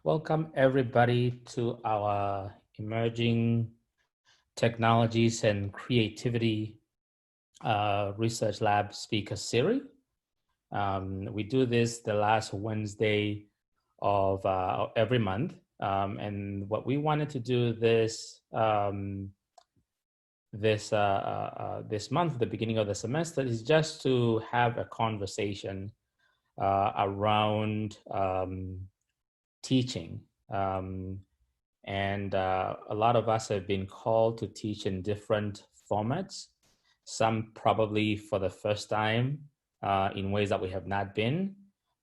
Welcome everybody to our Emerging Technologies and Creativity Research Lab Speaker Series. We do this the last Wednesday of every month. And what we wanted to do this month, the beginning of the semester, is just to have a conversation around teaching. And a lot of us have been called to teach in different formats, some probably for the first time in ways that we have not been,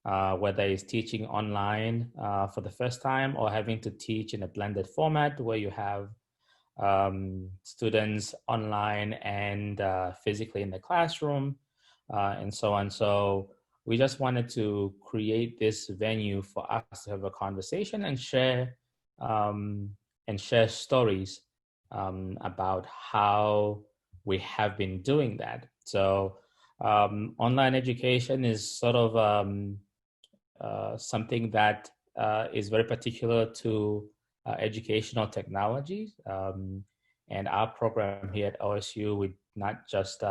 whether it's teaching online for the first time or having to teach in a blended format where you have students online and physically in the classroom and so on. So we just wanted to create this venue for us to have a conversation and share stories about how we have been doing that. So online education is sort of something that is very particular to educational technologies. And our program here at OSU, we not just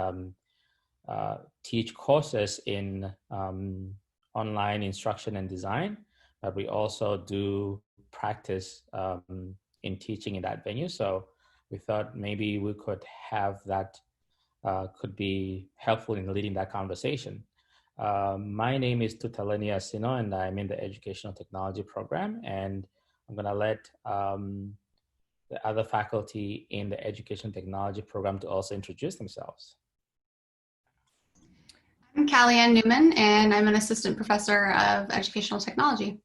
teach courses in online instruction and design, but we also do practice in teaching in that venue. So we thought maybe we could have that, could be helpful in leading that conversation. My name is Tutaleni Asino, and I'm in the Educational Technology program, and I'm gonna let the other faculty in the Education Technology program to also introduce themselves. I'm Callie-Ann Newman, and I'm an assistant professor of educational technology.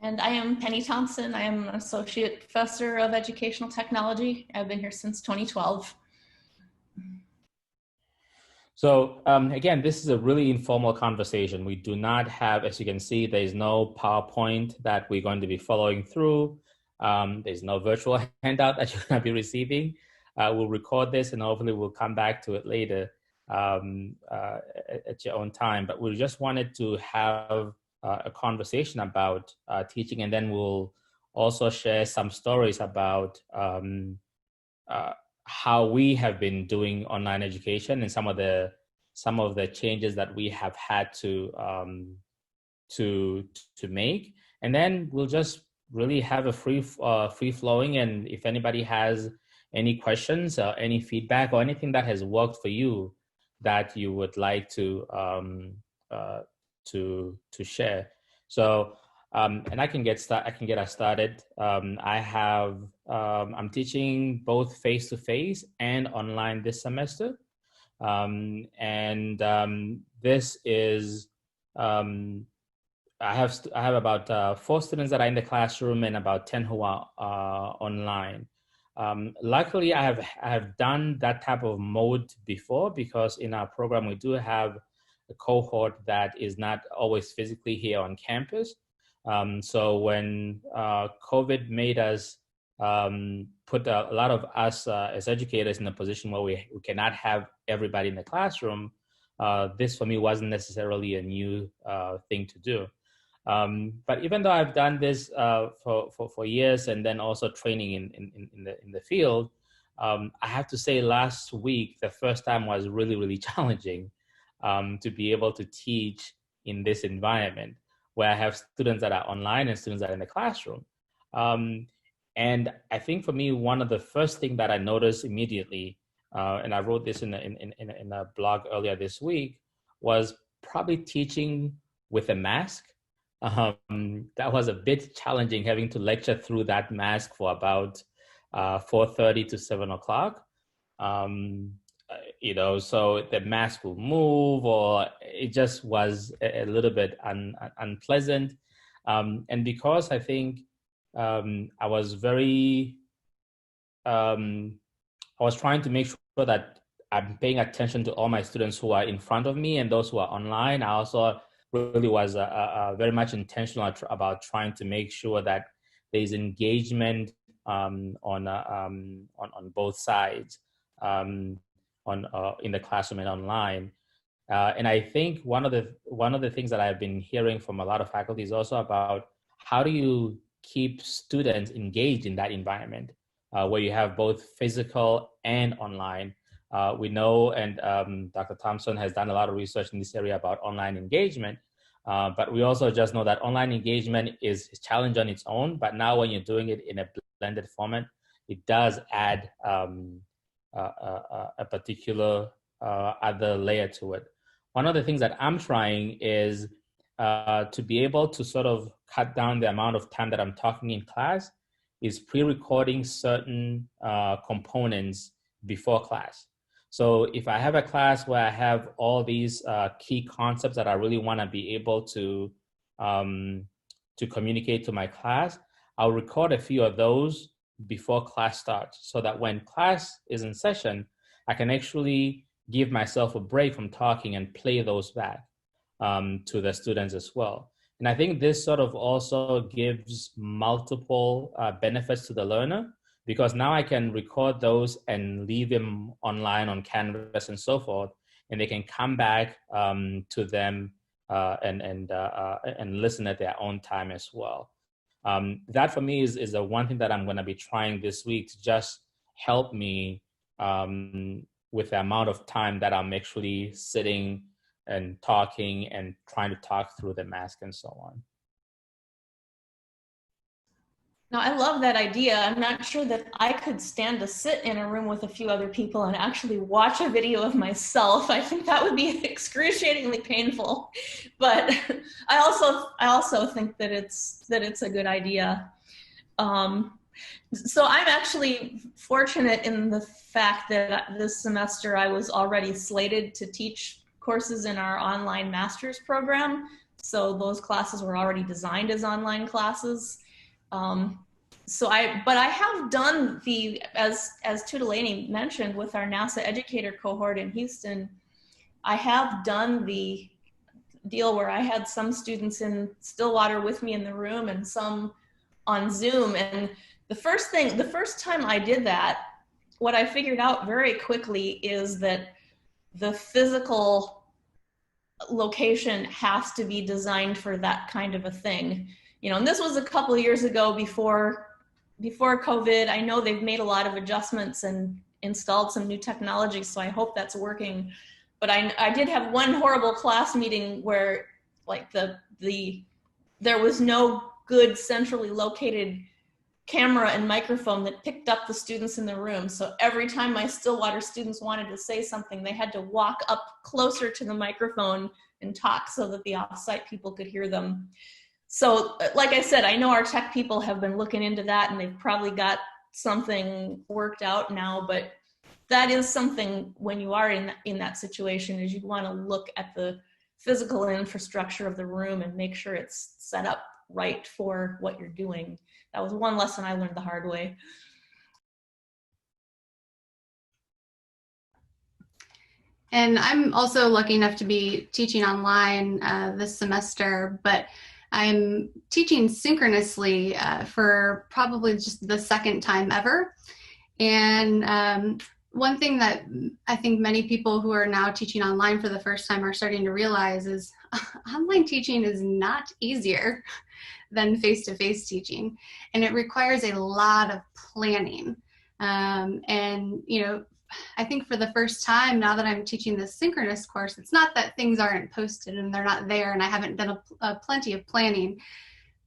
And I am Penny Thompson. I am an associate professor of educational technology. I've been here since 2012. So again, this is a really informal conversation. We do not have, as you can see, there is no PowerPoint that we're going to be following through. There's no virtual handout that you're going to be receiving. We'll record this and hopefully we'll come back to it later at your own time. But we just wanted to have a conversation about teaching, and then we'll also share some stories about how we have been doing online education and some of the changes that we have had to make. And then we'll just really have a free flowing. And if anybody has any questions or any feedback or anything that has worked for you that you would like to share. So and I can get us started. I'm teaching both face-to-face and online this semester. This is I have about 4 students that are in the classroom and about 10 who are online. Luckily, I have done that type of mode before, because in our program we do have a cohort that is not always physically here on campus. So when COVID made us put a lot of us as educators in a position where we cannot have everybody in the classroom, this for me wasn't necessarily a new thing to do. But even though I've done this for years, and then also training in the field, I have to say last week, the first time was really, really challenging to be able to teach in this environment where I have students that are online and students that are in the classroom. And I think for me, one of the first things that I noticed immediately, and I wrote this in a blog earlier this week, was probably teaching with a mask. That was a bit challenging, having to lecture through that mask for about 4:30 to 7 o'clock. So the mask will move, or it just was a little bit unpleasant. And because I think I was trying to make sure that I'm paying attention to all my students who are in front of me and those who are online. I also really was very much intentional about trying to make sure that there's engagement on both sides, in the classroom and online. And I think one of the things that I've been hearing from a lot of faculty is also about how do you keep students engaged in that environment where you have both physical and online. We know, and Dr. Thompson has done a lot of research in this area about online engagement, but we also just know that online engagement is a challenge on its own, but now when you're doing it in a blended format, it does add a particular other layer to it. One of the things that I'm trying is to be able to sort of cut down the amount of time that I'm talking in class is pre-recording certain components before class. So if I have a class where I have all these key concepts that I really want to be able to communicate to my class, I'll record a few of those before class starts so that when class is in session, I can actually give myself a break from talking and play those back to the students as well. And I think this sort of also gives multiple benefits to the learner, because now I can record those and leave them online on Canvas and so forth, and they can come back to them and listen at their own time as well. That for me is the one thing that I'm going to be trying this week to just help me with the amount of time that I'm actually sitting and talking and trying to talk through the mask and so on. Now, I love that idea. I'm not sure that I could stand to sit in a room with a few other people and actually watch a video of myself. I think that would be excruciatingly painful. But I also think that it's a good idea. So I'm actually fortunate in the fact that this semester I was already slated to teach courses in our online master's program. So those classes were already designed as online classes. But I have done as Tutalani mentioned with our NASA educator cohort in Houston, I have done the deal where I had some students in Stillwater with me in the room and some on Zoom. And the first time I did that, what I figured out very quickly is that the physical location has to be designed for that kind of a thing. You know, and this was a couple of years ago before COVID. I know they've made a lot of adjustments and installed some new technology, so I hope that's working. But I did have one horrible class meeting where like there was no good centrally located camera and microphone that picked up the students in the room. So every time my Stillwater students wanted to say something, they had to walk up closer to the microphone and talk so that the offsite people could hear them. So like I said, I know our tech people have been looking into that and they've probably got something worked out now, but that is something when you are in that situation is you want to look at the physical infrastructure of the room and make sure it's set up right for what you're doing. That was one lesson I learned the hard way. And I'm also lucky enough to be teaching online this semester, but I'm teaching synchronously for probably just the second time ever. And one thing that I think many people who are now teaching online for the first time are starting to realize is online teaching is not easier than face-to-face teaching. And it requires a lot of planning. And, you know, I think for the first time, now that I'm teaching this synchronous course, it's not that things aren't posted and they're not there and I haven't done plenty of planning,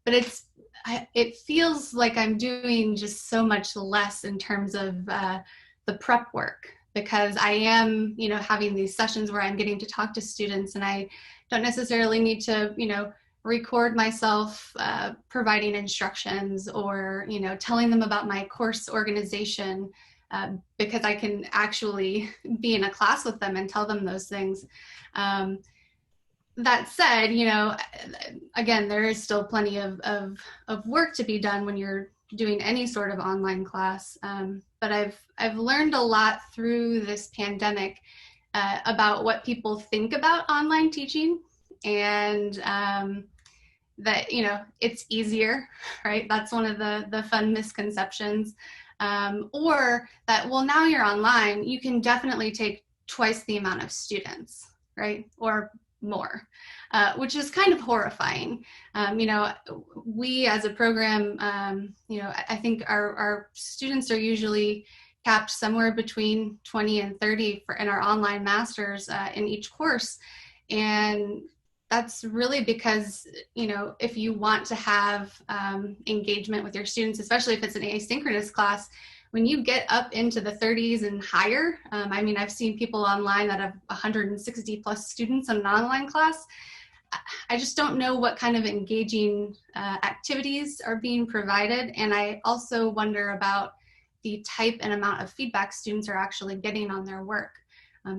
but it feels like I'm doing just so much less in terms of the prep work, because I am, you know, having these sessions where I'm getting to talk to students and I don't necessarily need to, you know, record myself providing instructions or, you know, telling them about my course organization because I can actually be in a class with them and tell them those things. That said, you know, again, there is still plenty of work to be done when you're doing any sort of online class. But I've learned a lot through this pandemic about what people think about online teaching, and that, you know, it's easier, right? That's one of the fun misconceptions. Or that, well, now you're online, you can definitely take twice the amount of students. right? Or more, which is kind of horrifying. We as a program, I think our students are usually capped somewhere between 20 and 30 in our online masters in each course. And that's really because, if you want to have engagement with your students, especially if it's an asynchronous class, when you get up into the 30s and higher, I've seen people online that have 160 plus students in an online class. I just don't know what kind of engaging activities are being provided. And I also wonder about the type and amount of feedback students are actually getting on their work.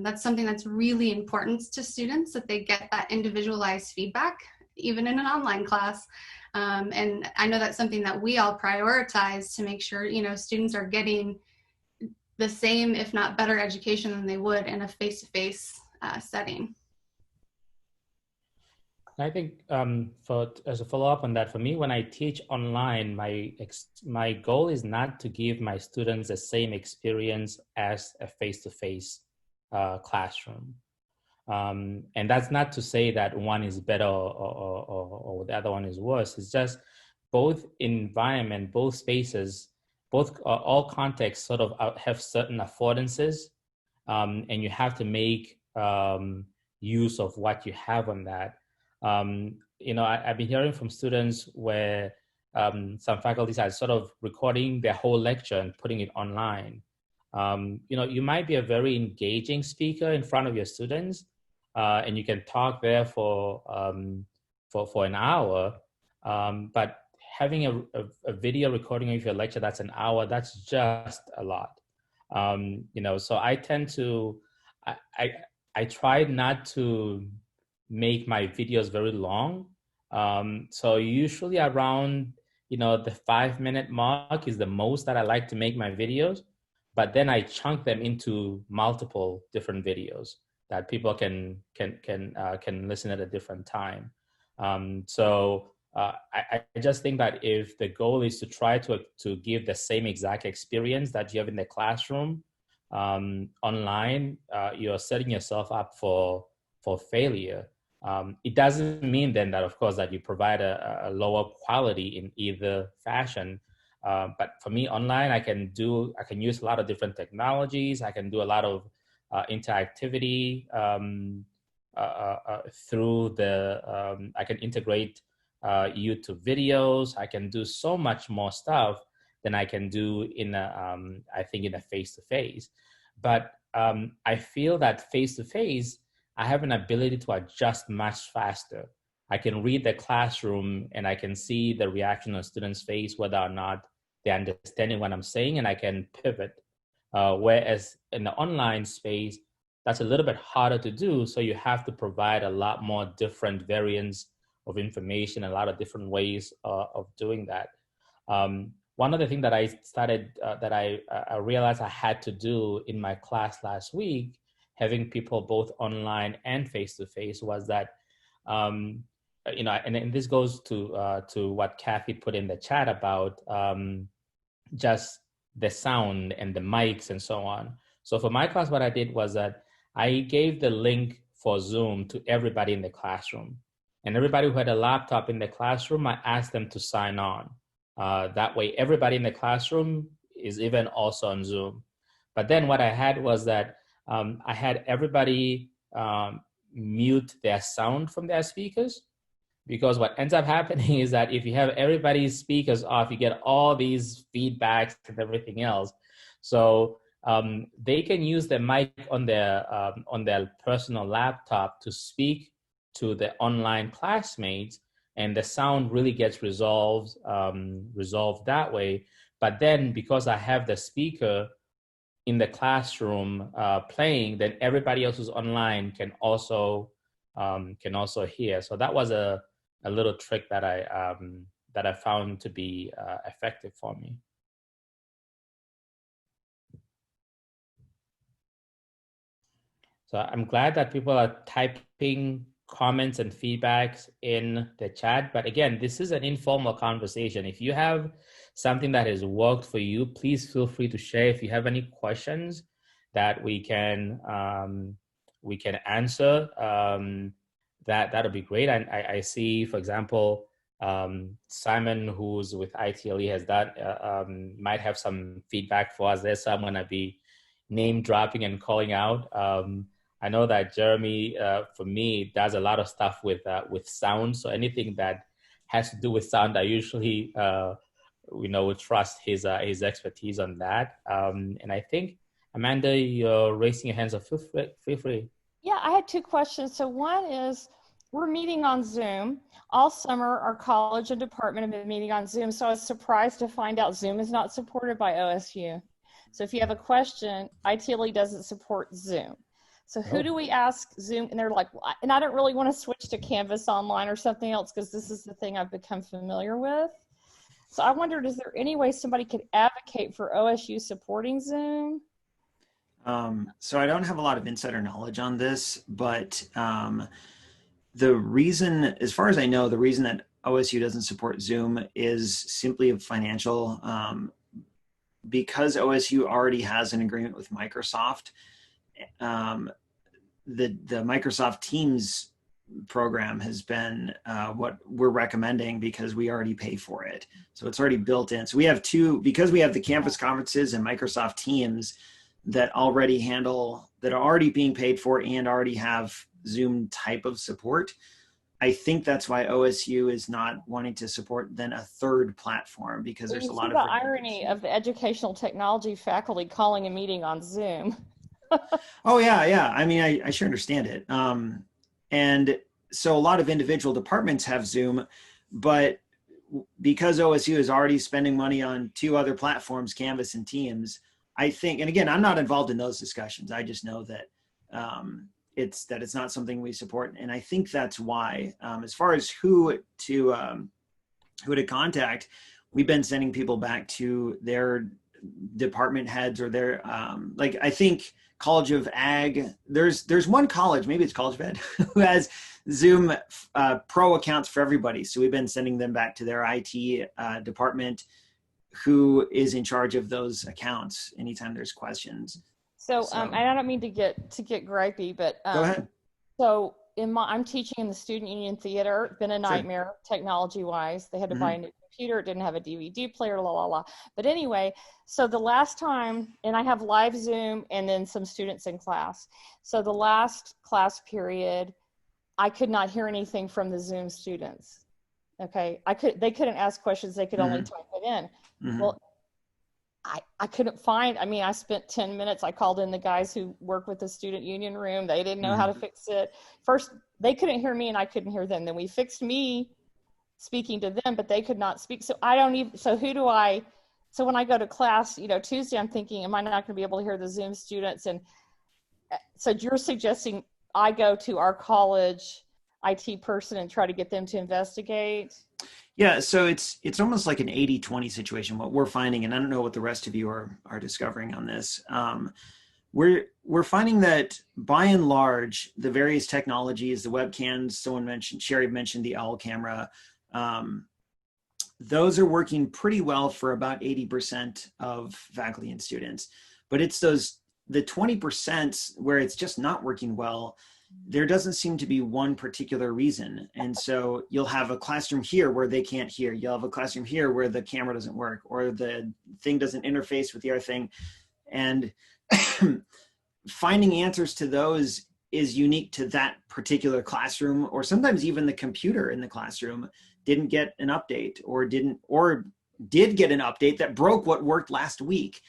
That's something that's really important to students, that they get that individualized feedback, even in an online class. And I know that's something that we all prioritize to make sure, students are getting the same, if not better education than they would in a face-to-face setting. I think as a follow-up on that, for me, when I teach online, my goal is not to give my students the same experience as a face-to-face classroom. And that's not to say that one is better or the other one is worse. It's just both environment, both spaces, all contexts sort of have certain affordances, and you have to make use of what you have on that. I've been hearing from students where some faculties are sort of recording their whole lecture and putting it online. You might be a very engaging speaker in front of your students, and you can talk there for an hour, but having a video recording of your lecture that's an hour, that's just a lot. So I tend to, I try not to make my videos very long. So usually around, the 5-minute mark is the most that I like to make my videos, but then I chunk them into multiple different videos that people can listen at a different time. I just think that if the goal is to try to give the same exact experience that you have in the classroom online, you're setting yourself up for failure. It doesn't mean then that, of course, that you provide a lower quality in either fashion. But for me, online, I can use a lot of different technologies. I can do a lot of interactivity through I can integrate YouTube videos. I can do so much more stuff than I can do in a face-to-face. But I feel that face-to-face, I have an ability to adjust much faster. I can read the classroom and I can see the reaction on students' face, whether or not they're understanding what I'm saying, and I can pivot. Whereas in the online space, that's a little bit harder to do. So you have to provide a lot more different variants of information, a lot of different ways of doing that. One other thing that I started, that I realized I had to do in my class last week, having people both online and face-to-face, was that, and this goes to what Kathy put in the chat about just the sound and the mics and so on. So for my class, what I did was that I gave the link for Zoom to everybody in the classroom. And everybody who had a laptop in the classroom, I asked them to sign on. That way, everybody in the classroom is even also on Zoom. But then what I had was that I had everybody mute their sound from their speakers, because what ends up happening is that if you have everybody's speakers off, you get all these feedbacks and everything else. So they can use the mic on their personal laptop to speak to the online classmates, and the sound really gets resolved that way. But then because I have the speaker in the classroom playing, then everybody else who's online can also hear. So that was a little trick that I found to be effective for me. So I'm glad that people are typing comments and feedbacks in the chat. But again, this is an informal conversation. If you have something that has worked for you, please feel free to share. If you have any questions that we can we can answer, that'll be great. And I see, for example, Simon, who's with ITLE, has that might have some feedback for us there. So I'm going to be name dropping and calling out. I know that Jeremy, for me, does a lot of stuff with sound. So anything that has to do with sound, I usually would trust his expertise on that. And I think, Amanda, you're raising your hands. So feel free. Yeah, I had two questions. So one is, we're meeting on Zoom. All summer, our college and department have been meeting on Zoom. So I was surprised to find out Zoom is not supported by OSU. So if you have a question, ITLE doesn't support Zoom. So who do we ask Zoom? And they're like, and I don't really want to switch to Canvas Online or something else because this is the thing I've become familiar with. So I wondered, is there any way somebody could advocate for OSU supporting Zoom? So I don't have a lot of insider knowledge on this, but the reason, as far as I know, the reason that OSU doesn't support Zoom is simply financial. Because OSU already has an agreement with Microsoft, the Microsoft Teams program has been what we're recommending because we already pay for it. So it's already built in. So we have because we have the campus conferences and Microsoft Teams that already that are already being paid for and already have Zoom type of support. I think that's why OSU is not wanting to support then a third platform, because there's a lot of the irony of the educational technology faculty calling a meeting on Zoom. Oh yeah. I mean, I sure understand it. And so a lot of individual departments have Zoom, but because OSU is already spending money on two other platforms, Canvas and Teams, I think, and again, I'm not involved in those discussions. I just know that it's not something we support, and I think that's why. As far as who to contact, we've been sending people back to their department heads or their like, I think College of Ag. There's one college, maybe it's College of Ed, who has Zoom Pro accounts for everybody. So we've been sending them back to their IT department, who is in charge of those accounts anytime there's questions. So I don't mean to get gripey, but go ahead. So I'm teaching in the Student Union Theater. It's been a nightmare technology wise. They had to buy a new computer. It didn't have a DVD player, la la la. But anyway, so the last time, and I have live Zoom and then some students in class. So the last class period, I could not hear anything from the Zoom students. Okay, they couldn't ask questions. They could only type it in. Well, I couldn't find, I spent 10 minutes. I called in the guys who work with the student union room. They didn't know how to fix it. First, they couldn't hear me and I couldn't hear them. Then we fixed me speaking to them, but they could not speak. So so when I go to class, Tuesday, I'm thinking, am I not going to be able to hear the Zoom students? And so you're suggesting I go to our college IT person and try to get them to investigate? Yeah, so it's almost like an 80-20 situation, what we're finding, and I don't know what the rest of you are discovering on this. We're finding that by and large, the various technologies, the webcams, Sherry mentioned the OWL camera, those are working pretty well for about 80% of faculty and students. But it's the 20% where it's just not working well. There doesn't seem to be one particular reason. And so you'll have a classroom here where they can't hear. You'll have a classroom here where the camera doesn't work or the thing doesn't interface with the other thing. And finding answers to those is unique to that particular classroom, or sometimes even the computer in the classroom didn't get an update or did get an update that broke what worked last week.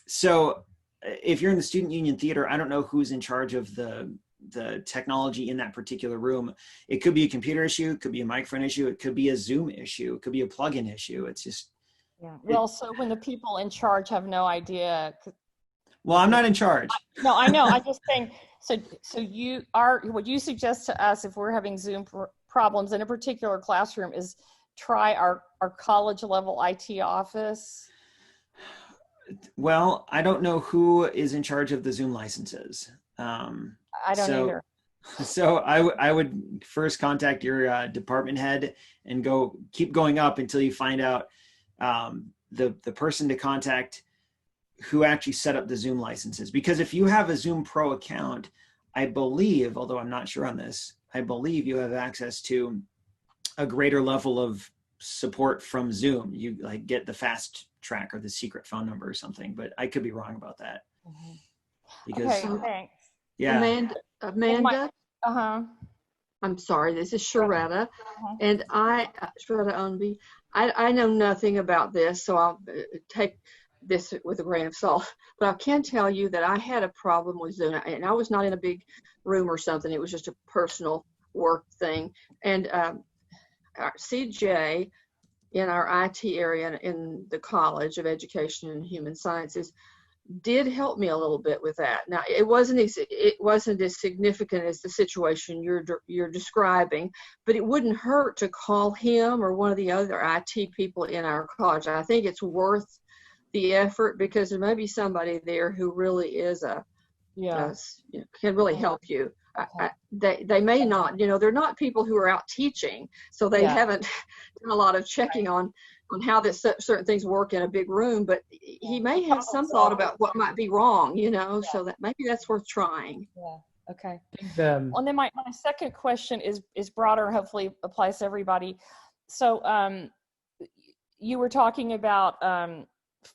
So if you're in the Student Union Theater, I don't know who's in charge of the technology in that particular room. It could be a computer issue, it could be a microphone issue, it could be a Zoom issue, it could be a plugin issue. It's just, yeah. Well, so when the people in charge have no idea. Well, I'm not in charge. No, I know. I'm just saying. So what you suggest to us if we're having Zoom problems in a particular classroom is try our college level IT office. Well, I don't know who is in charge of the Zoom licenses. I don't either. So I would first contact your department head and keep going up until you find out the person to contact who actually set up the Zoom licenses. Because if you have a Zoom Pro account, I believe, although I'm not sure on this, I believe you have access to a greater level of support from Zoom. You like get the fast track or the secret phone number or something, but I could be wrong about that. Because Okay, thanks. yeah. Amanda, Uh-huh. I'm sorry, this is Sharetta, Uh-huh. and Sharetta Unby, I know nothing about this, so I'll take this with a grain of salt, but I can tell you that I had a problem with Zoom, and I was not in a big room or something. It was just a personal work thing, and our CJ in our IT area in the College of Education and Human Sciences did help me a little bit with that. Now, it wasn't as significant as the situation you're describing, but it wouldn't hurt to call him or one of the other IT people in our college. I think it's worth the effort because there may be somebody there who really is can really help you. They may not, they're not people who are out teaching, so they haven't done a lot of checking on how certain things work in a big room, but he may have some thought about what might be wrong, so that maybe that's worth trying. Yeah. Okay. And then my second question is broader, hopefully applies to everybody. So you were talking about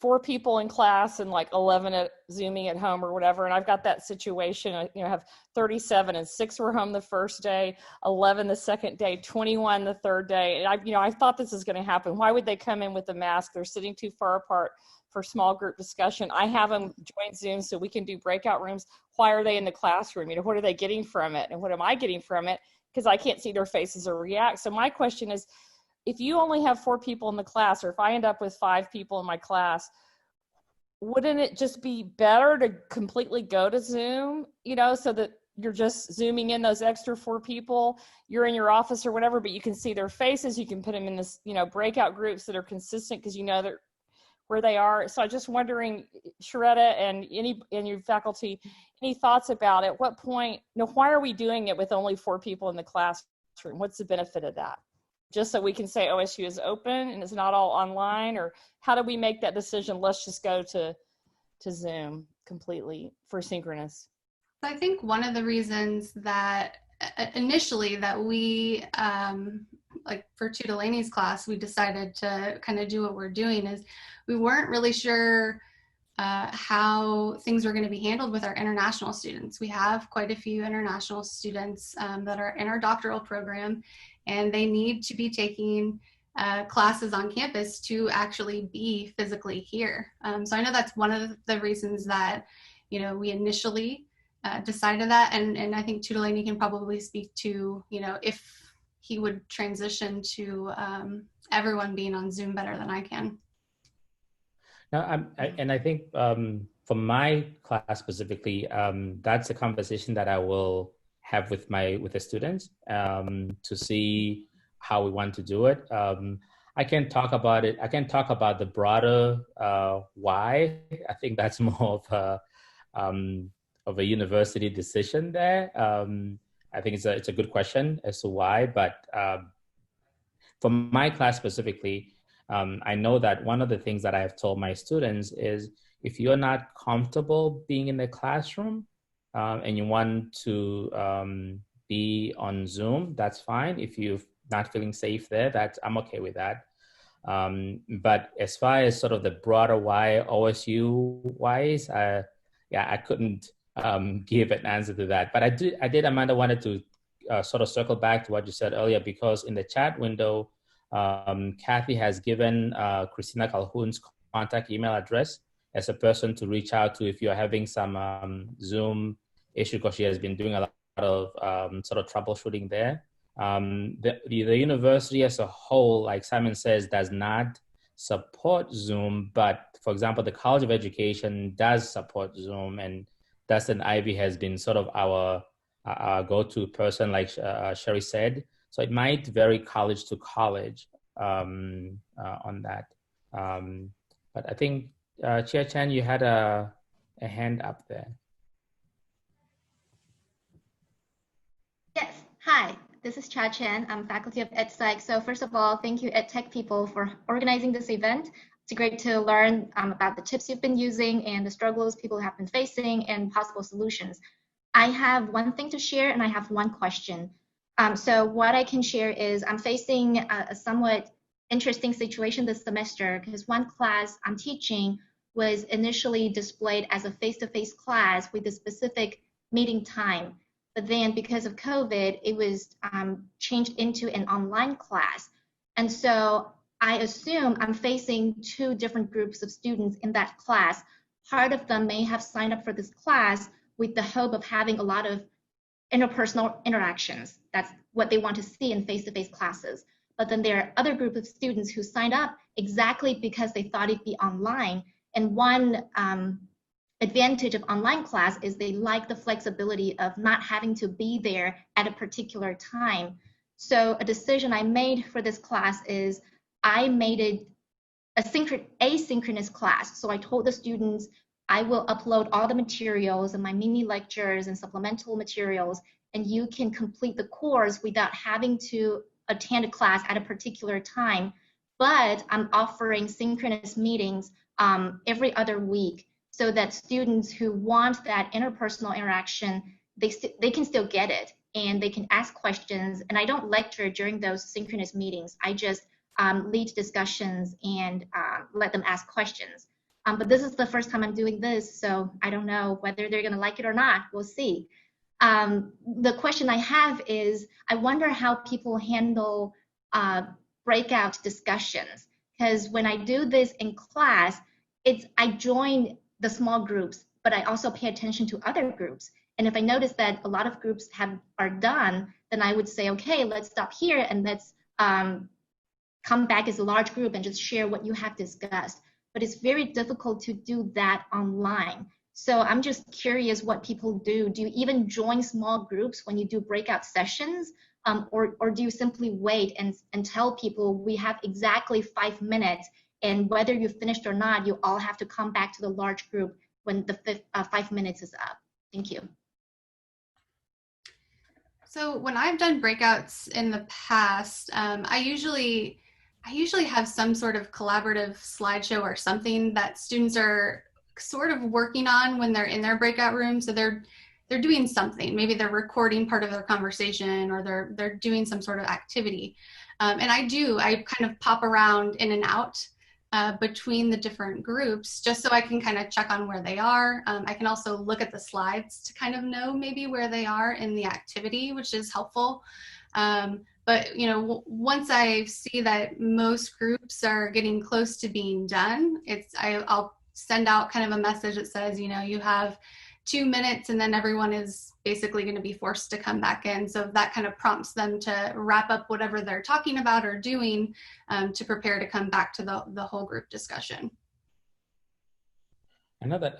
4 people in class and like 11 Zooming at home or whatever. And I've got that situation, I have 37 and 6 were home the first day, 11 the second day, 21 the third day. And I thought this is going to happen. Why would they come in with a mask? They're sitting too far apart for small group discussion. I have them join Zoom so we can do breakout rooms. Why are they in the classroom? What are they getting from it? And what am I getting from it? Because I can't see their faces or react. So my question is, if you only have 4 people in the class, or if I end up with 5 people in my class, wouldn't it just be better to completely go to Zoom, so that you're just Zooming in those extra 4 people, you're in your office or whatever, but you can see their faces, you can put them in this, breakout groups that are consistent because they're where they are. So I'm just wondering, Sharetta and your faculty, any thoughts about at what point, why are we doing it with only 4 people in the classroom? What's the benefit of that? Just so we can say OSU is open and it's not all online, or how do we make that decision? Let's just go to Zoom completely for synchronous. I think one of the reasons that initially that we, like for Tudelaney's class, we decided to kind of do what we're doing is we weren't really sure how things were going to be handled with our international students. We have quite a few international students that are in our doctoral program, and they need to be taking classes on campus to actually be physically here. So I know that's one of the reasons that, we initially decided that, and I think Tudelaney can probably speak to, if he would transition to everyone being on Zoom better than I can. Now, I think for my class specifically, that's a conversation that I will have with the students to see how we want to do it. I can talk about it. I can talk about the broader why. I think that's more of a university decision there. I think it's a good question as to why, but for my class specifically, I know that one of the things that I have told my students is if you're not comfortable being in the classroom and you want to be on Zoom, that's fine. If you're not feeling safe there, I'm okay with that. But as far as sort of the broader why, OSU wise, I couldn't give an answer to that. But I did, Amanda, wanted to sort of circle back to what you said earlier, because in the chat window, Kathy has given Christina Calhoun's contact email address as a person to reach out to if you're having some Zoom issue, because she has been doing a lot of sort of troubleshooting there. The university as a whole, like Simon says, does not support Zoom, but for example, the College of Education does support Zoom, and Dustin Ivey has been sort of our go-to person, like Sherry said. So it might vary college to college on that. But I think, Chia Chan, you had a hand up there. Yes, hi, this is Chia Chen. I'm faculty of EdPsych. So first of all, thank you EdTech people for organizing this event. It's great to learn about the tips you've been using and the struggles people have been facing and possible solutions. I have one thing to share and I have one question. So what I can share is I'm facing a somewhat interesting situation this semester because one class I'm teaching was initially displayed as a face-to-face class with a specific meeting time. But then because of COVID, it was changed into an online class. And so I assume I'm facing two different groups of students in that class. Part of them may have signed up for this class with the hope of having a lot of interpersonal interactions. That's what they want to see in face-to-face classes. But then there are other group of students who signed up exactly because they thought it'd be online. And one advantage of online class is they like the flexibility of not having to be there at a particular time. So a decision I made for this class is I made it asynchronous class. So I told the students I will upload all the materials and my mini lectures and supplemental materials, and you can complete the course without having to attend a class at a particular time. But I'm offering synchronous meetings every other week so that students who want that interpersonal interaction, they can still get it and they can ask questions. And I don't lecture during those synchronous meetings. I just lead discussions and let them ask questions. But this is the first time I'm doing this, so I don't know whether they're gonna like it or not. We'll see. The question I have is, I wonder how people handle breakout discussions. Because when I do this in class, I join the small groups, but I also pay attention to other groups. And if I notice that a lot of groups are done, then I would say, okay, let's stop here and let's come back as a large group and just share what you have discussed. But it's very difficult to do that online. So I'm just curious what people do. Do you even join small groups when you do breakout sessions? Or do you simply wait and tell people we have exactly 5 minutes, and whether you finished or not, you all have to come back to the large group when the 5 minutes is up? Thank you. So when I've done breakouts in the past, I usually have some sort of collaborative slideshow or something that students are sort of working on when they're in their breakout room. So they're doing something. Maybe they're recording part of their conversation, or they're doing some sort of activity. And I kind of pop around in and out between the different groups just so I can kind of check on where they are. I can also look at the slides to kind of know maybe where they are in the activity, which is helpful. But once I see that most groups are getting close to being done, I'll send out kind of a message that says, you have 2 minutes, and then everyone is basically going to be forced to come back in. So that kind of prompts them to wrap up whatever they're talking about or doing to prepare to come back to the whole group discussion. I know that,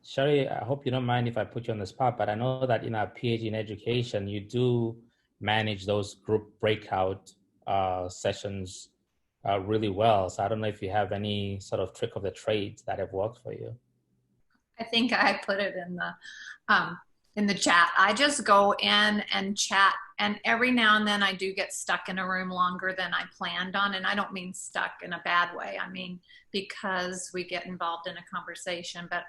Sherry, I hope you don't mind if I put you on the spot, but I know that in our PhD in education, you do manage those group breakout sessions really well. So I don't know if you have any sort of trick of the trade that have worked for you. I think I put it in the chat. I just go in and chat, and every now and then I do get stuck in a room longer than I planned on, and I don't mean stuck in a bad way. I mean because we get involved in a conversation, but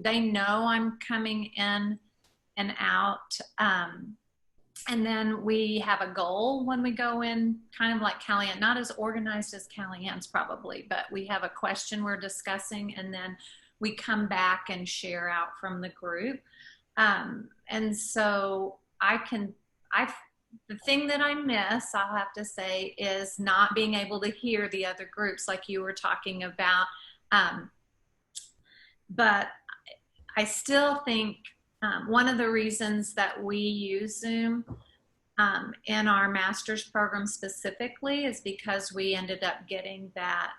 they know I'm coming in and out. And then we have a goal when we go in, kind of like Callie-Ann, not as organized as Callie-Ann's probably, but we have a question we're discussing, and then we come back and share out from the group. And so the thing that I miss, I'll have to say, is not being able to hear the other groups like you were talking about. But I still think one of the reasons that we use Zoom in our master's program specifically is because we ended up getting that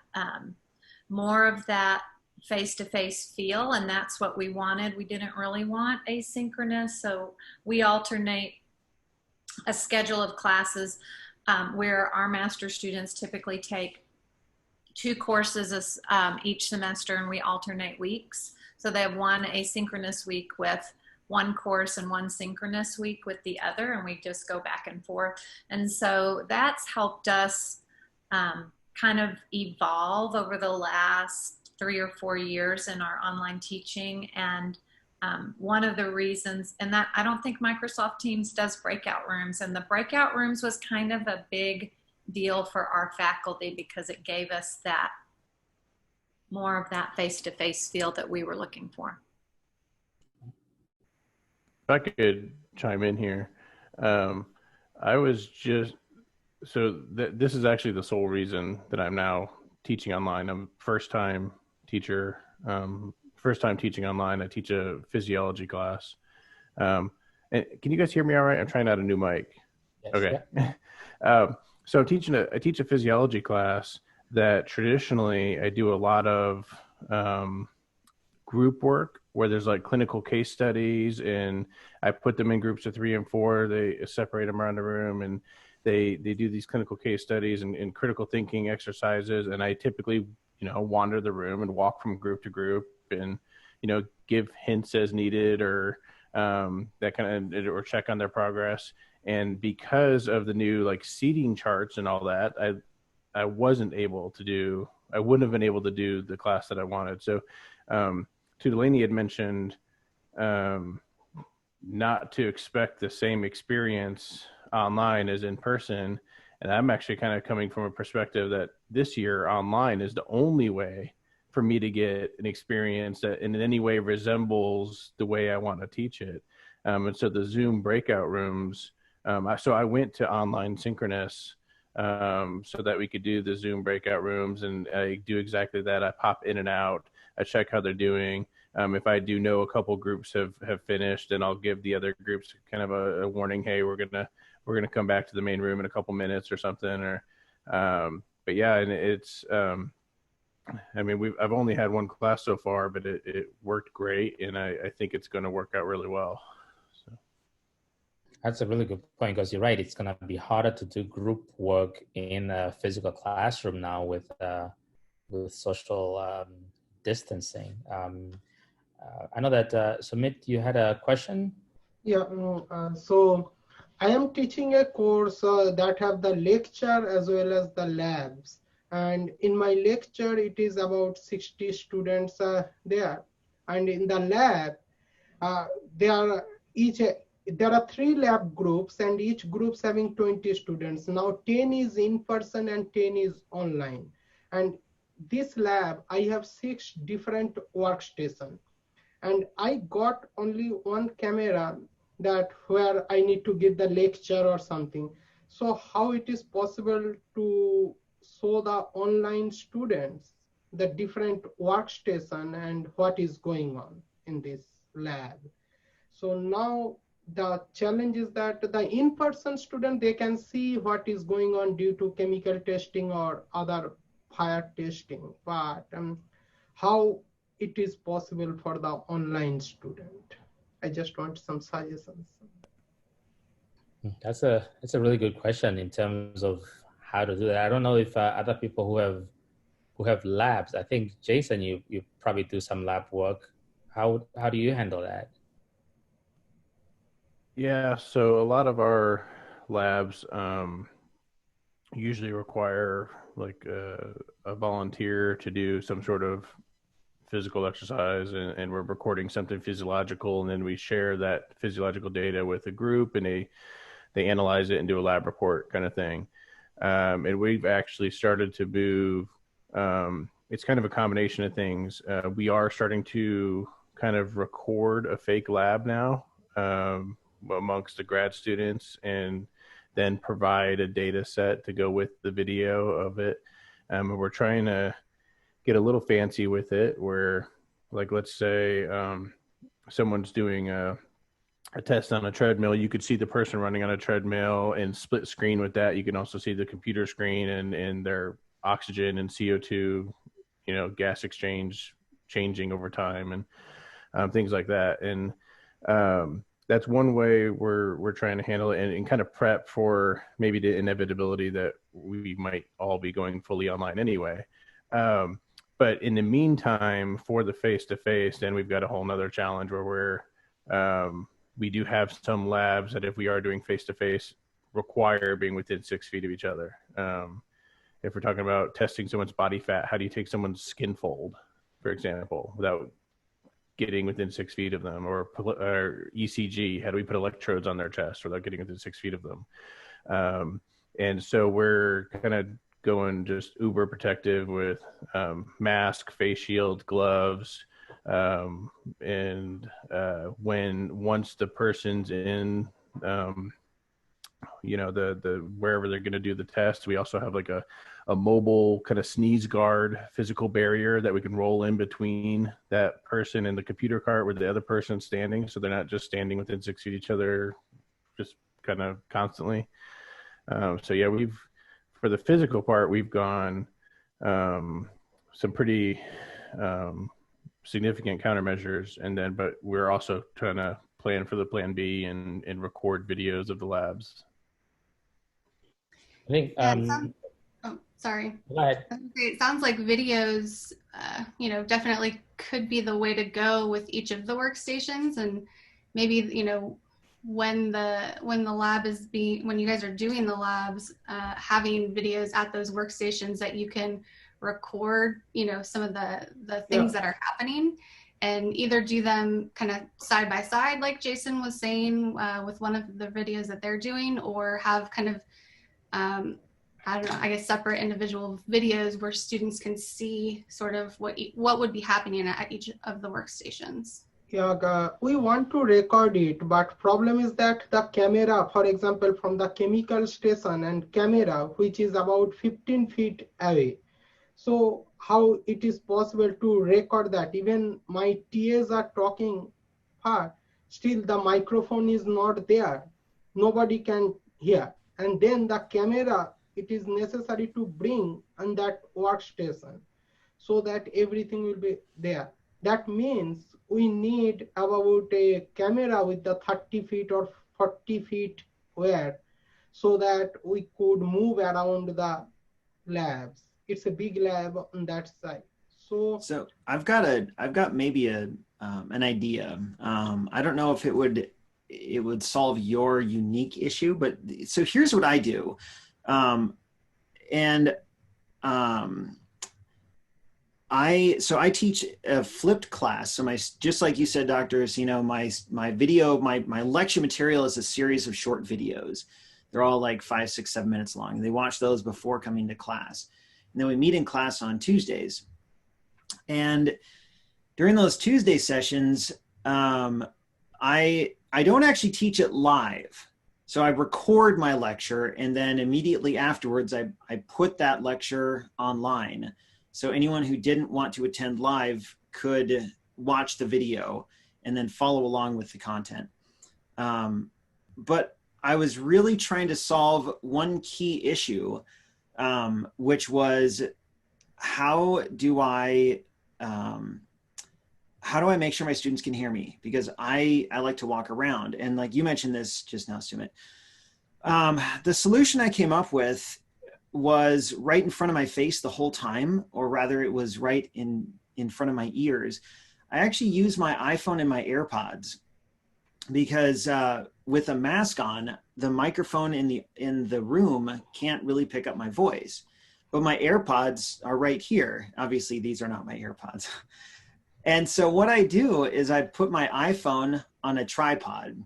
more of that face-to-face feel, and that's what we wanted. We didn't really want asynchronous, so we alternate a schedule of classes where our master students typically take 2 courses each semester, and we alternate weeks. So they have one asynchronous week with one course and one synchronous week with the other, and we just go back and forth. And so that's helped us kind of evolve over the last 3 or 4 years in our online teaching. And one of the reasons, and that I don't think Microsoft Teams does breakout rooms, and the breakout rooms was kind of a big deal for our faculty because it gave us that more of that face-to-face feel that we were looking for. If I could chime in here, I was just, this is actually the sole reason that I'm now teaching online. I'm first-time teacher, first time teaching online. I teach a physiology class. And can you guys hear me all right? I'm trying out a new mic. Yes, okay. Yeah. So I teach a physiology class that traditionally I do a lot of group work where there's like clinical case studies, and I put them in groups of 3 and 4. They separate them around the room, and they do these clinical case studies and critical thinking exercises. And I typically, wander the room and walk from group to group and, give hints as needed or that kind of, or check on their progress. And because of the new like seating charts and all that, I wouldn't have been able to do the class that I wanted. So Delaney had mentioned not to expect the same experience online as in person. And I'm actually kind of coming from a perspective that this year online is the only way for me to get an experience that in any way resembles the way I want to teach it. And so the Zoom breakout rooms, so I went to online synchronous so that we could do the Zoom breakout rooms, and I do exactly that. I pop in and out. I check how they're doing. If I do know a couple groups have finished, then I'll give the other groups kind of a warning. Hey, we're gonna come back to the main room in a couple minutes or something. Or, but yeah, and it's. I mean, I've only had one class so far, but it worked great, and I think it's going to work out really well. So. That's a really good point, because you're right. It's going to be harder to do group work in a physical classroom now with social distancing. I know that Sumit, you had a question. Yeah. So I am teaching a course that have the lecture as well as the labs. And in my lecture, it is about 60 students there. And in the lab, there are 3 lab groups, and each group's having 20 students. Now 10 is in person and 10 is online. And this lab, I have 6 different workstations. And I got only one camera where I need to give the lecture or something. So how it is possible to show the online students the different workstation and what is going on in this lab? So now the challenge is that the in-person student, they can see what is going on due to chemical testing or other fire testing, but how it is possible for the online student? I just want some suggestions. That's a really good question in terms of how to do that. I don't know if other people who have labs. I think Jason, you probably do some lab work. How do you handle that? Yeah, so a lot of our labs usually require like a volunteer to do some sort of physical exercise, and we're recording something physiological, and then we share that physiological data with a group, and they analyze it and do a lab report kind of thing. And we've actually started to move. It's kind of a combination of things. We are starting to kind of record a fake lab now amongst the grad students, and then provide a data set to go with the video of it. And we're trying to get a little fancy with it, where, like, let's say someone's doing a test on a treadmill. You could see the person running on a treadmill, and split screen with that, you can also see the computer screen and their oxygen and CO2, gas exchange changing over time, and things like that. And that's one way we're trying to handle it, and kind of prep for maybe the inevitability that we might all be going fully online anyway. But in the meantime, for the face-to-face, then we've got a whole nother challenge where we do have some labs that, if we are doing face-to-face, require being within 6 feet of each other. if we're talking about testing someone's body fat, how do you take someone's skin fold, for example, without getting within 6 feet of them, or ECG, how do we put electrodes on their chest without getting within 6 feet of them? And so we're kind of going just uber protective with mask, face shield, gloves. And once the person's in, the wherever they're going to do the test, we also have like a mobile kind of sneeze guard physical barrier that we can roll in between that person and the computer cart where the other person's standing, so they're not just standing within 6 feet of each other just kind of constantly. So yeah, for the physical part, we've gone some pretty significant countermeasures, but we're also trying to plan for the plan B and record videos of the labs. I think. Sorry. Go ahead. It sounds like videos, definitely could be the way to go with each of the workstations, and maybe when the lab when you guys are doing the labs, having videos at those workstations that you can record, some of the things that are happening, and either do them kind of side by side, like Jason was saying, with one of the videos that they're doing, or have kind of, I don't know, I guess separate individual videos where students can see sort of what would be happening at each of the workstations. Yeah, we want to record it, but problem is that the camera, for example, from the chemical station and camera, which is about 15 feet away. So how it is possible to record that? Even my TAs are talking far, still the microphone is not there. Nobody can hear. And then the camera, it is necessary to bring on that workstation so that everything will be there. That means we need about a camera with the 30 feet or 40 feet where, so that we could move around the labs. It's a big lab on that side. So I've got maybe an idea. I don't know if it would solve your unique issue, but so here's what I do. I teach a flipped class. So just like you said, doctors, my video, my lecture material is a series of short videos. They're all like 5, 6, 7 minutes long. They watch those before coming to class. And then we meet in class on Tuesdays. And during those Tuesday sessions, I don't actually teach it live. So I record my lecture, and then immediately afterwards, I put that lecture online. So anyone who didn't want to attend live could watch the video and then follow along with the content. But I was really trying to solve one key issue, which was how do I make sure my students can hear me? Because I like to walk around, and like you mentioned this just now, Sumit. The solution I came up with was right in front of my face the whole time, or rather it was right in front of my ears. I actually use my iPhone and my AirPods because with a mask on, the microphone in the room can't really pick up my voice. But my AirPods are right here. Obviously, these are not my AirPods. And so what I do is I put my iPhone on a tripod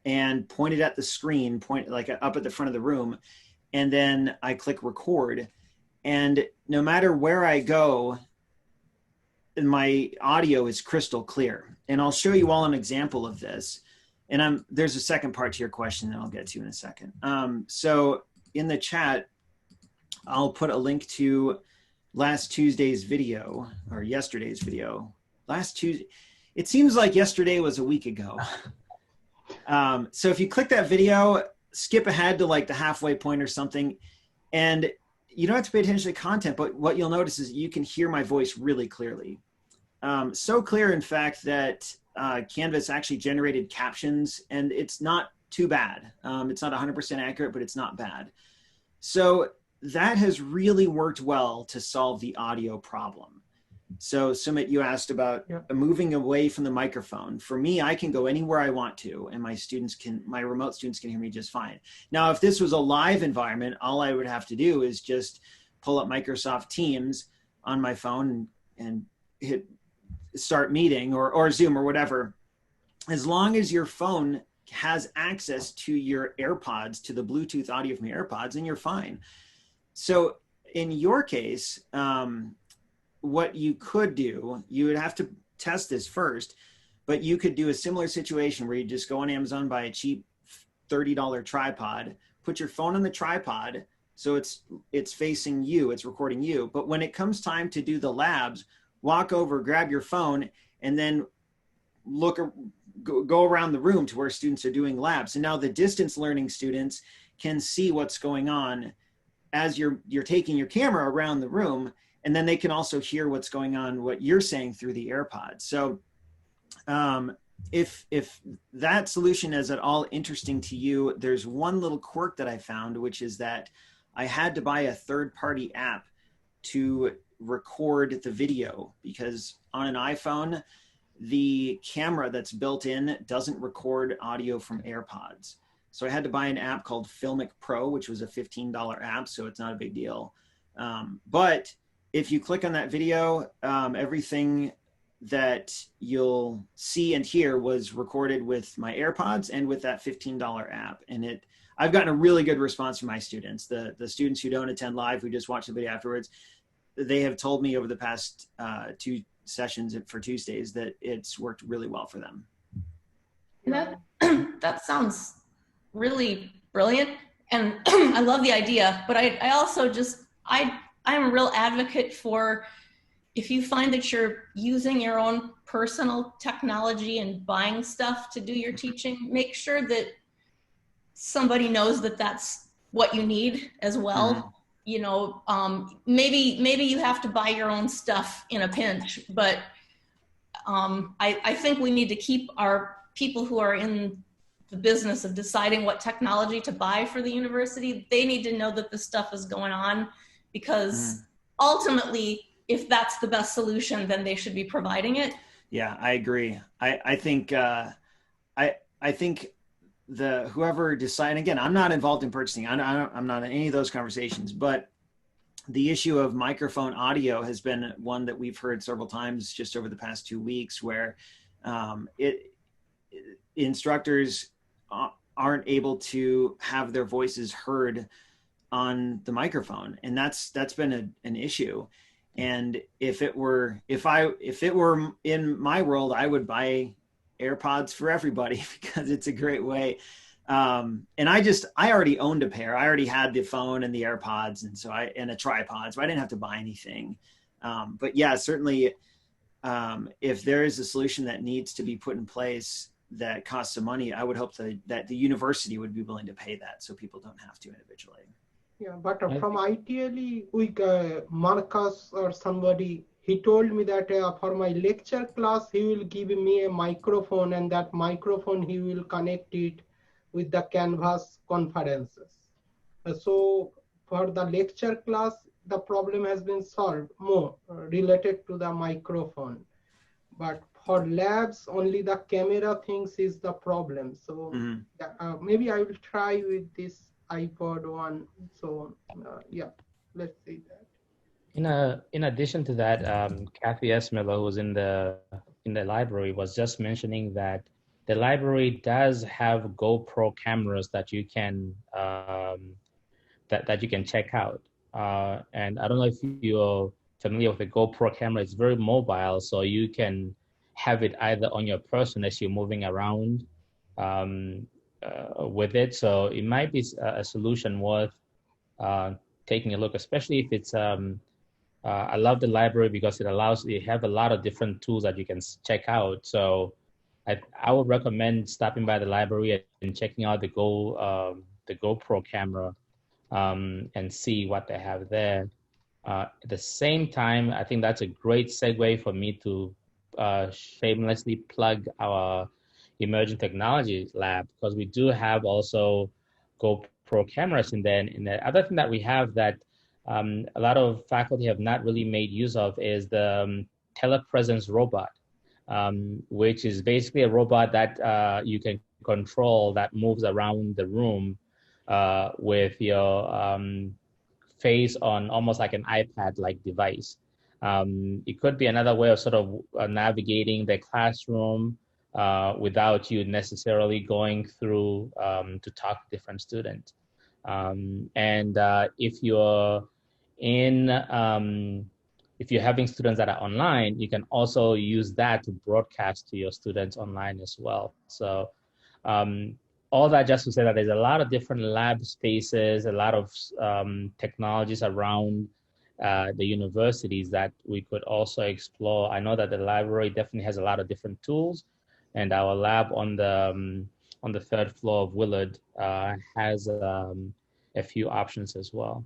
and point it at the screen, like up at the front of the room. And then I click record. And no matter where I go, my audio is crystal clear. And I'll show you all an example of this. And there's a second part to your question that I'll get to in a second. So in the chat, I'll put a link to last Tuesday's video, or yesterday's video. Last Tuesday, it seems like yesterday was a week ago. So if you click that video, skip ahead to like the halfway point or something, and you don't have to pay attention to content, but what you'll notice is you can hear my voice really clearly. So clear, in fact, that Canvas actually generated captions, and it's not too bad. It's not 100% accurate, but it's not bad. So that has really worked well to solve the audio problem. So Sumit, you asked about moving away from the microphone. For me, I can go anywhere I want to, and my remote students can hear me just fine. Now, if this was a live environment, all I would have to do is just pull up Microsoft Teams on my phone and hit start meeting or Zoom or whatever. As long as your phone has access to your AirPods, to the Bluetooth audio from your AirPods, then you're fine. So in your case, what you could do, you would have to test this first, but you could do a similar situation where you just go on Amazon, buy a cheap $30 tripod, put your phone on the tripod, so it's facing you, it's recording you. But when it comes time to do the labs, walk over, grab your phone, and then go around the room to where students are doing labs. And now the distance learning students can see what's going on as you're taking your camera around the room, and then they can also hear what's going on, what you're saying through the AirPods. So if that solution is at all interesting to you, there's one little quirk that I found, which is that I had to buy a third-party app to record the video, because on an iPhone, the camera that's built in doesn't record audio from AirPods. So I had to buy an app called Filmic Pro, which was a $15 app, so it's not a big deal. But if you click on that video, everything that you'll see and hear was recorded with my AirPods and with that $15 app. And I've gotten a really good response from my students. The students who don't attend live, who just watch the video afterwards, they have told me over the past 2 sessions for Tuesdays that it's worked really well for them. That sounds really brilliant, and I love the idea, but I also I'm a real advocate for, if you find that you're using your own personal technology and buying stuff to do your teaching, make sure that somebody knows that that's what you need as well. Mm-hmm. You know, maybe you have to buy your own stuff in a pinch, but I think we need to keep our people who are in the business of deciding what technology to buy for the university, they need to know that this stuff is going on, because ultimately, if that's the best solution, then they should be providing it. Yeah, I agree. I think I think whoever decide, again, I'm not involved in purchasing. I'm not in any of those conversations, but the issue of microphone audio has been one that we've heard several times just over the past 2 weeks, where instructors aren't able to have their voices heard on the microphone, and that's been an issue. And if it were in my world, I would buy AirPods for everybody, because it's a great way. And I already owned a pair. I already had the phone and the AirPods, and a tripod, so I didn't have to buy anything. But yeah, certainly, if there is a solution that needs to be put in place that costs some money, I would hope that the university would be willing to pay that, so people don't have to individually. Yeah, but from ITLE, Marcus or somebody, he told me that for my lecture class, he will give me a microphone, and that microphone, he will connect it with the Canvas conferences. So for the lecture class, the problem has been solved more related to the microphone. But for labs, only the camera things is the problem. So maybe I will try with this iPod one. So yeah, let's see that. In addition to that, Kathy S. Miller, who's in the library, was just mentioning that the library does have GoPro cameras that you can that you can check out. And I don't know if you're familiar with the GoPro camera. It's very mobile, so you can have it either on your person as you're moving around with it. So it might be a solution worth taking a look, especially if it's I love the library because you have a lot of different tools that you can check out. So I would recommend stopping by the library and checking out the GoPro camera and see what they have there. At the same time, I think that's a great segue for me to shamelessly plug our emerging technology lab, because we do have also GoPro cameras in there. And the other thing that we have that a lot of faculty have not really made use of is the telepresence robot, which is basically a robot that you can control, that moves around the room with your face on almost like an iPad-like device. It could be another way of sort of navigating the classroom without you necessarily going through to talk to different students. If you're if you're having students that are online, you can also use that to broadcast to your students online as well. So all that just to say that there's a lot of different lab spaces, a lot of technologies around the universities that we could also explore. I know that the library definitely has a lot of different tools, and our lab on the third floor of Willard has a few options as well.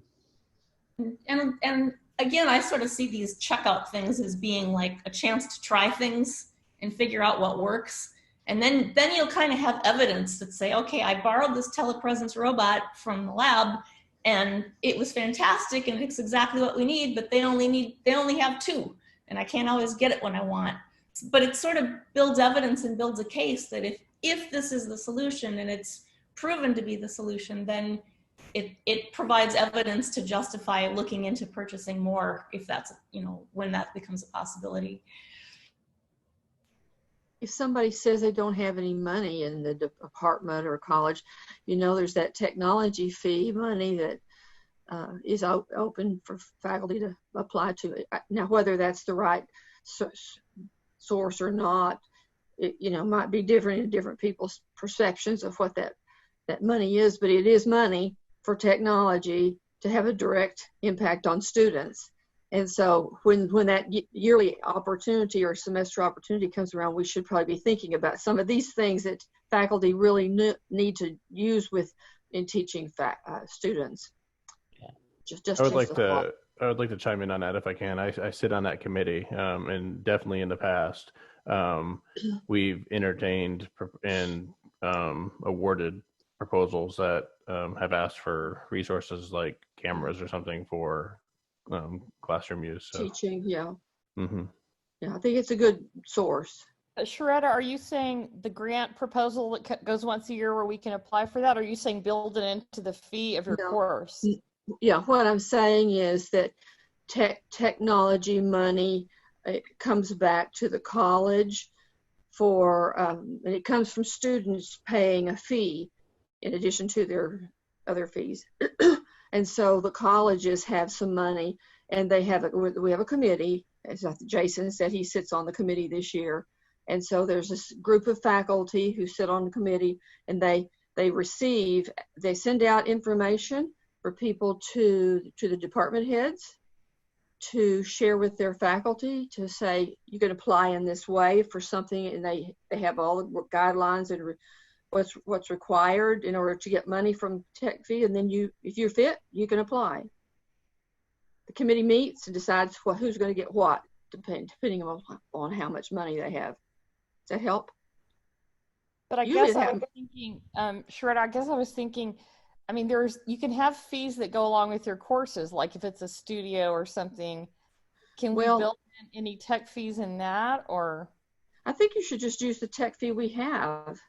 And again, I sort of see these checkout things as being like a chance to try things and figure out what works. And then you'll kind of have evidence that say, okay, I borrowed this telepresence robot from the lab and it was fantastic and it's exactly what we need, but they only have 2 and I can't always get it when I want. But it sort of builds evidence and builds a case that if this is the solution and it's proven to be the solution, then it provides evidence to justify looking into purchasing more if that's, when that becomes a possibility. If somebody says they don't have any money in the department or college, there's that technology fee money that is open for faculty to apply to. Now, whether that's the right source or not, it might be different in different people's perceptions of what that money is, but it is money for technology to have a direct impact on students. And so when that yearly opportunity or semester opportunity comes around, we should probably be thinking about some of these things that faculty really need to use in teaching students. Yeah. I would like to chime in on that if I can. I sit on that committee, and definitely in the past, we've entertained and awarded proposals that have asked for resources like cameras or something for classroom use. So. Teaching, yeah. Mm-hmm. Yeah, I think it's a good source. Sharetta, are you saying the grant proposal that goes once a year where we can apply for that? Or are you saying build it into the fee of your course? Yeah, what I'm saying is that technology money comes back to the college and it comes from students paying a fee in addition to their other fees. And so the colleges have some money, and we have a committee. As Jason said, he sits on the committee this year. And so there's this group of faculty who sit on the committee, and they send out information for people to the department heads to share with their faculty, to say, you can apply in this way for something, and they have all the guidelines and what's required in order to get money from tech fee, and then if you're fit, you can apply. The committee meets and decides who's going to get what, depending on how much money they have. Does that help? But I guess I was thinking, Sharetta, I guess I was thinking, I mean, you can have fees that go along with your courses, like if it's a studio or something. Can we build in any tech fees in that, or? I think you should just use the tech fee we have.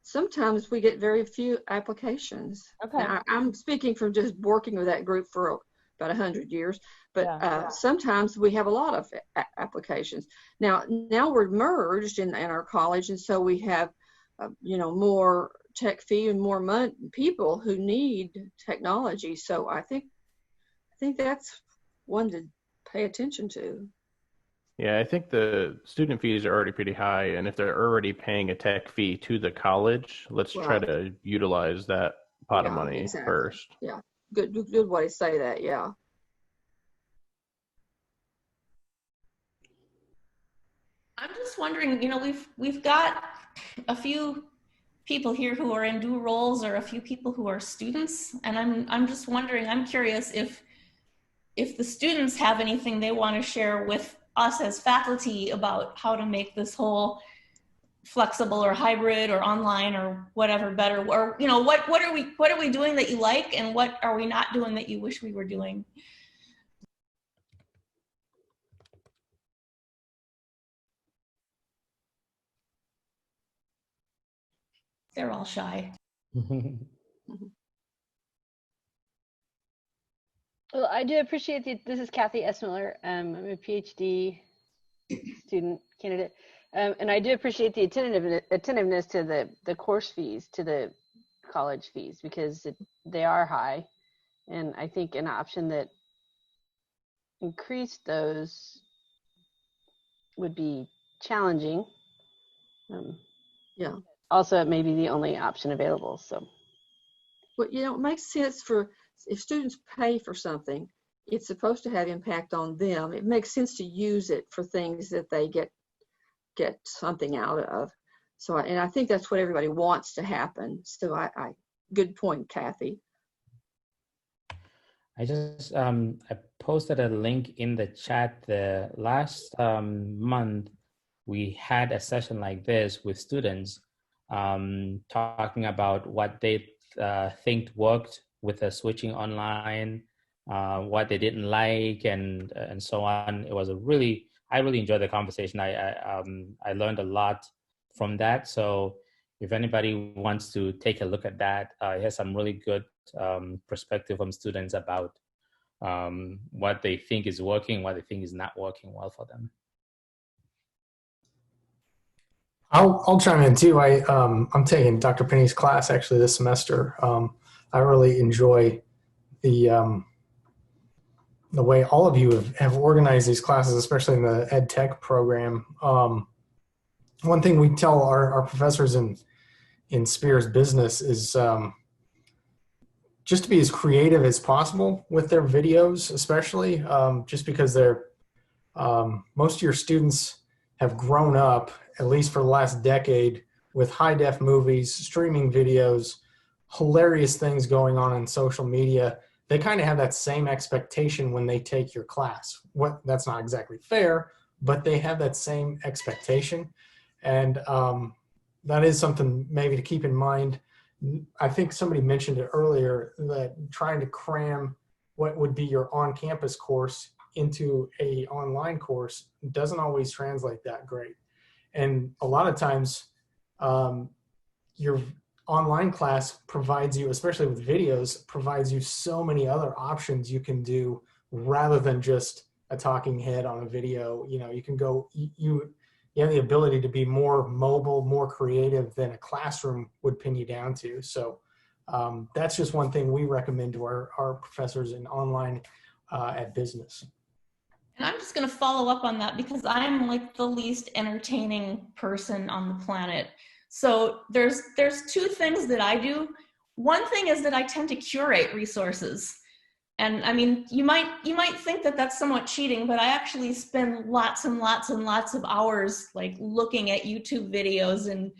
Sometimes we get very few applications. Okay. Now, I'm speaking from just working with that group for about 100 years, but sometimes we have a lot of applications. Now we're merged in our college, and so we have, more tech fee and more people who need technology. So I think that's one to pay attention to. Yeah, I think the student fees are already pretty high, and if they're already paying a tech fee to the college, let's try to utilize that pot of money first. Yeah, good way to say that. Yeah. I'm just wondering, we've got a few people here who are in dual roles, or a few people who are students, and I'm just wondering, I'm curious if the students have anything they want to share with us as faculty about how to make this whole flexible or hybrid or online or whatever better, or what are we doing that you like, and what are we not doing that you wish we were doing? They're all shy. Well, I do appreciate this is Kathy Esmiller. I'm a PhD student candidate. And I do appreciate the attentiveness to the course fees, to the college fees, because they are high. And I think an option that increased those would be challenging. Yeah. Also, it may be the only option available. So, well, you know, it makes sense for if students pay for something, it's supposed to have impact on them. It makes sense to use it for things that they get something out of. So, and I think that's what everybody wants to happen. So, I good point, Kathy. I just I posted a link in the chat. The last month, we had a session like this with students talking about what they think worked with the switching online, what they didn't like, and so on. It was I really enjoyed the conversation. I learned a lot from that. So if anybody wants to take a look at that, here's some really good perspective from students about what they think is working, what they think is not working well for them. I'll chime in too. I'm taking Dr. Penny's class actually this semester. I really enjoy the way all of you have organized these classes, especially in the ed tech program. One thing we tell our professors in Spears Business is just to be as creative as possible with their videos, especially just because most of your students have grown up, at least for the last decade, with high def movies, streaming videos, hilarious things going on in social media. They kind of have that same expectation when they take your class. That's not exactly fair, but they have that same expectation. And that is something maybe to keep in mind. I think somebody mentioned it earlier, that trying to cram what would be your on-campus course into a online course doesn't always translate that great. And a lot of times your online class provides you, especially with videos, provides you so many other options you can do rather than just a talking head on a video. You know, you can go, you have the ability to be more mobile, more creative than a classroom would pin you down to. So that's just one thing we recommend to our professors in online at business. And I'm just going to follow up on that because I'm like the least entertaining person on the planet. So there's two things that I do. One thing is that I tend to curate resources. And I mean, you might think that that's somewhat cheating, but I actually spend lots and lots and lots of hours like looking at YouTube videos and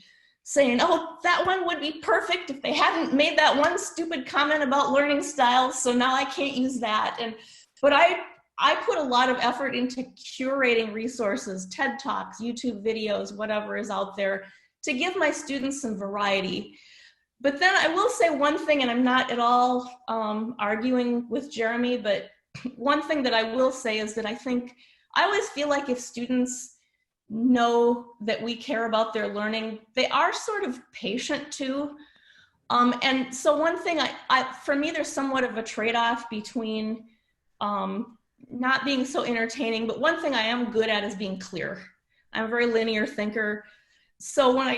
saying, oh, that one would be perfect if they hadn't made that one stupid comment about learning styles, so now I can't use that. But I put a lot of effort into curating resources, TED Talks, YouTube videos, whatever is out there, to give my students some variety. But then I will say one thing, and I'm not at all arguing with Jeremy, but one thing that I will say is that I always feel like if students know that we care about their learning, they are sort of patient too. And so one thing, for me, there's somewhat of a trade-off between not being so entertaining, but one thing I am good at is being clear. I'm a very linear thinker. So when I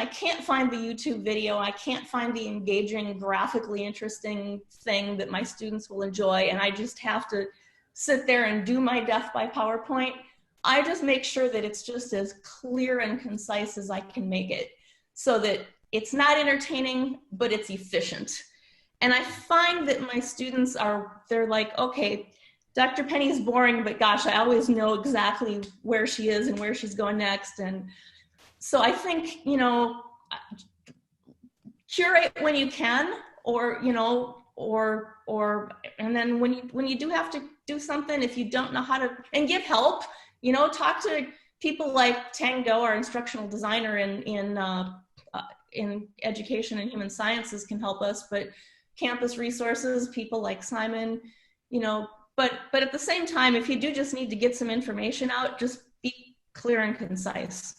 can't find the YouTube video, I can't find the engaging, graphically interesting thing that my students will enjoy, and I just have to sit there and do my death by PowerPoint, I just make sure that it's just as clear and concise as I can make it, so that it's not entertaining, but it's efficient. And I find that my students they're like, okay, Dr. Penny's boring, but gosh, I always know exactly where she is and where she's going next. And so I think, curate when you can, and then when you do have to do something, if you don't know how to, and give help, talk to people like Tango, our instructional designer in education and human sciences can help us, but campus resources, people like Simon, but at the same time, if you do just need to get some information out, just be clear and concise.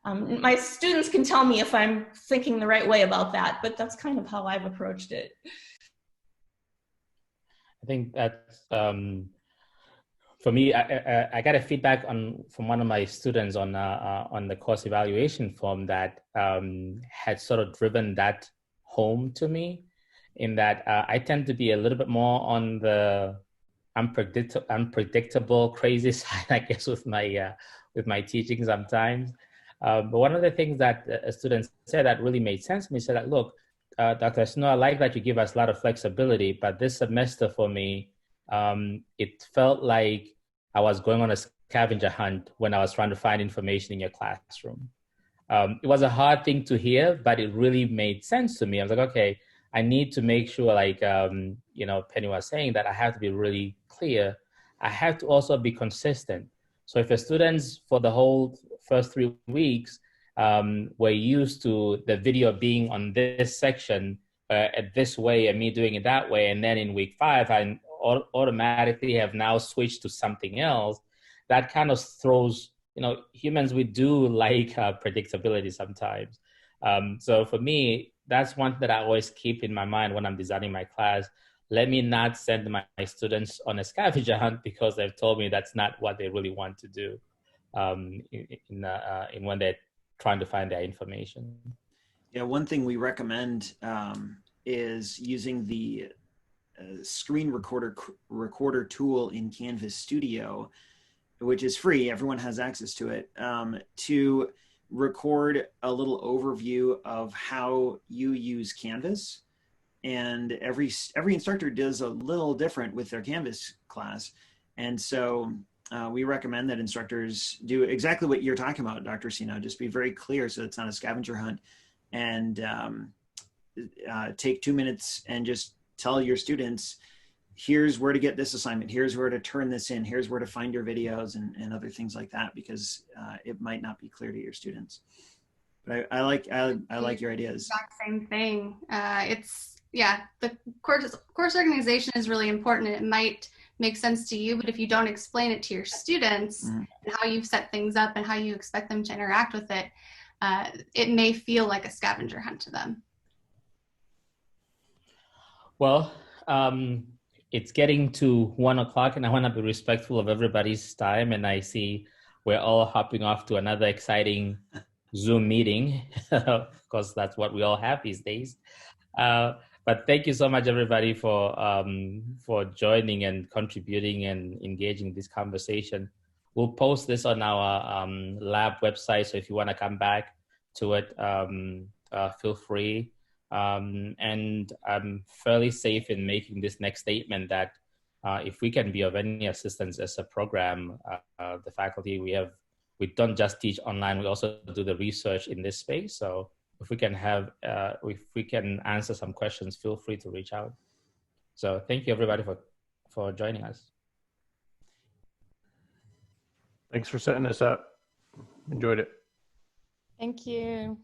My students can tell me if I'm thinking the right way about that, but that's kind of how I've approached it. I think that's, for me, I got a feedback from one of my students on the course evaluation form that had sort of driven that home to me, in that I tend to be a little bit more on the unpredictable, crazy side, I guess, with my teaching sometimes. But one of the things that a student said that really made sense to me, said that, look, Dr. Snow, I like that you give us a lot of flexibility, but this semester for me, it felt like I was going on a scavenger hunt when I was trying to find information in your classroom. It was a hard thing to hear, but it really made sense to me. I was like, okay, I need to make sure, like, Penny was saying, that I have to be really clear. I have to also be consistent. So if the students for the whole first 3 weeks were used to the video being on this section this way and me doing it that way, and then in week 5, I automatically have now switched to something else, that kind of throws, humans, we do like predictability sometimes. So for me, that's one that I always keep in my mind when I'm designing my class. Let me not send my students on a scavenger hunt because they've told me that's not what they really want to do in when they're trying to find their information. Yeah, one thing we recommend is using the screen recorder tool in Canvas Studio, which is free. Everyone has access to it, to record a little overview of how you use Canvas. And every instructor does a little different with their Canvas class. And so we recommend that instructors do exactly what you're talking about, Dr. Sino. Just be very clear so it's not a scavenger hunt, and take 2 minutes and just tell your students, here's where to get this assignment, here's where to turn this in, here's where to find your videos, and other things like that, because it might not be clear to your students. But I like your ideas. Exact same thing. The course organization is really important. It might make sense to you, but if you don't explain it to your students and how you've set things up and how you expect them to interact with it, it may feel like a scavenger hunt to them. Well, it's getting to 1 o'clock, and I want to be respectful of everybody's time. And I see we're all hopping off to another exciting Zoom meeting, because that's what we all have these days. But thank you so much, everybody, for joining and contributing and engaging in this conversation. We'll post this on our lab website, so if you want to come back to it, feel free. And I'm fairly safe in making this next statement that if we can be of any assistance as a program, the faculty, we don't just teach online, we also do the research in this space. So if we can answer some questions, feel free to reach out. So thank you, everybody, for joining us. Thanks for setting this up. Enjoyed it. Thank you.